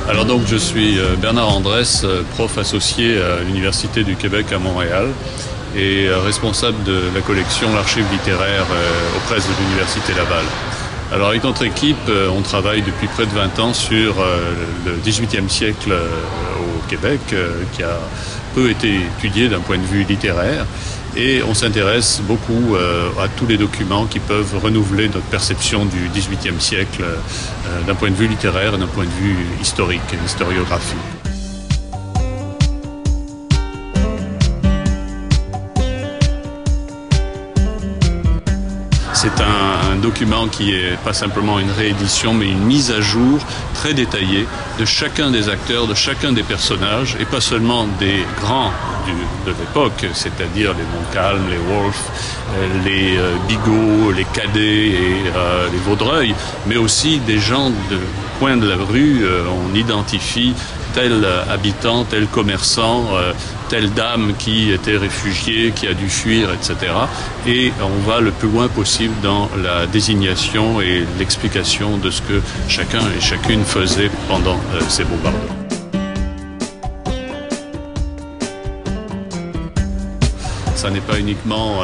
Alors donc je suis Bernard Andrès, prof associé à l'Université du Québec à Montréal et responsable de la collection L'Archive littéraire aux presses de l'Université Laval. Alors avec notre équipe, on travaille depuis près de 20 ans sur le XVIIIe siècle au Québec, qui a peu été étudié d'un point de vue littéraire. Et on s'intéresse beaucoup à tous les documents qui peuvent renouveler notre perception du XVIIIe siècle d'un point de vue littéraire et d'un point de vue historique, historiographique. C'est un document qui est pas simplement une réédition, mais une mise à jour très détaillée de chacun des acteurs, de chacun des personnages, et pas seulement des grands de l'époque, c'est-à-dire les Montcalm, les Wolfe, les Bigot, les Cadet et les Vaudreuil, mais aussi des gens de coin de la rue. On identifie tel habitant, tel commerçant, telle dame qui était réfugiée, qui a dû fuir, etc. Et on va le plus loin possible dans la désignation et l'explication de ce que chacun et chacune faisait pendant ces bombardements. Ça n'est pas uniquement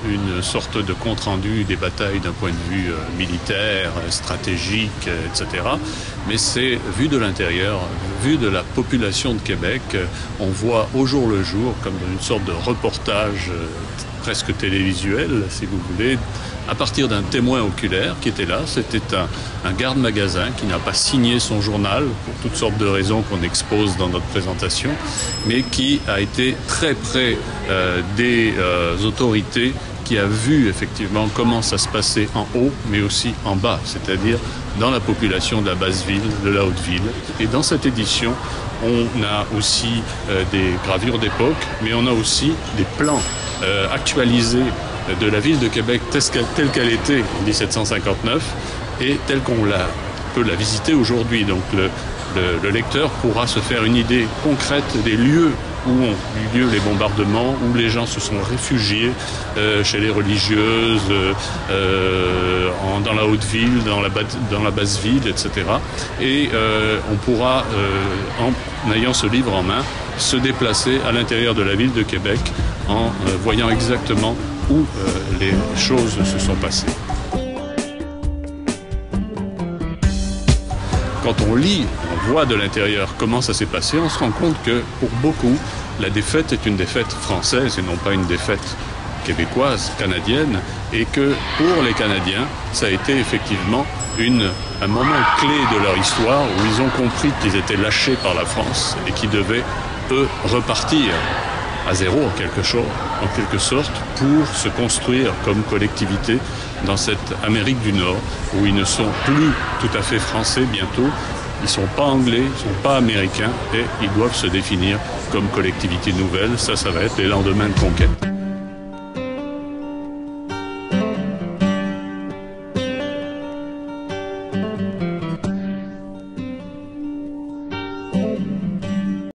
une sorte de compte-rendu des batailles d'un point de vue militaire, stratégique, etc. Mais c'est vu de l'intérieur, vu de la population de Québec. On voit au jour le jour, comme dans une sorte de reportage presque télévisuel, si vous voulez, à partir d'un témoin oculaire qui était là. C'était un garde-magasin qui n'a pas signé son journal pour toutes sortes de raisons qu'on expose dans notre présentation, mais qui a été très près des autorités, qui a vu effectivement comment ça se passait en haut, mais aussi en bas, c'est-à-dire dans la population de la basse ville, de la haute ville. Et dans cette édition, on a aussi des gravures d'époque, mais on a aussi des plans actualisés de la ville de Québec telle qu'elle était en 1759 et telle qu'on peut la visiter aujourd'hui. Donc le lecteur pourra se faire une idée concrète des lieux où ont eu lieu les bombardements, où les gens se sont réfugiés, chez les religieuses, dans la haute ville, dans la basse ville, etc. Et on pourra, en ayant ce livre en main, se déplacer à l'intérieur de la ville de Québec en voyant exactement où les choses se sont passées. Quand on lit, on voit de l'intérieur comment ça s'est passé, on se rend compte que pour beaucoup, la défaite est une défaite française et non pas une défaite québécoise, canadienne, et que pour les Canadiens, ça a été effectivement un moment clé de leur histoire où ils ont compris qu'ils étaient lâchés par la France et qu'ils devaient, eux, repartir à zéro en quelque sorte, pour se construire comme collectivité dans cette Amérique du Nord où ils ne sont plus tout à fait français bientôt, ils ne sont pas anglais, ils ne sont pas américains et ils doivent se définir comme collectivité nouvelle. Ça va être les lendemains de conquête.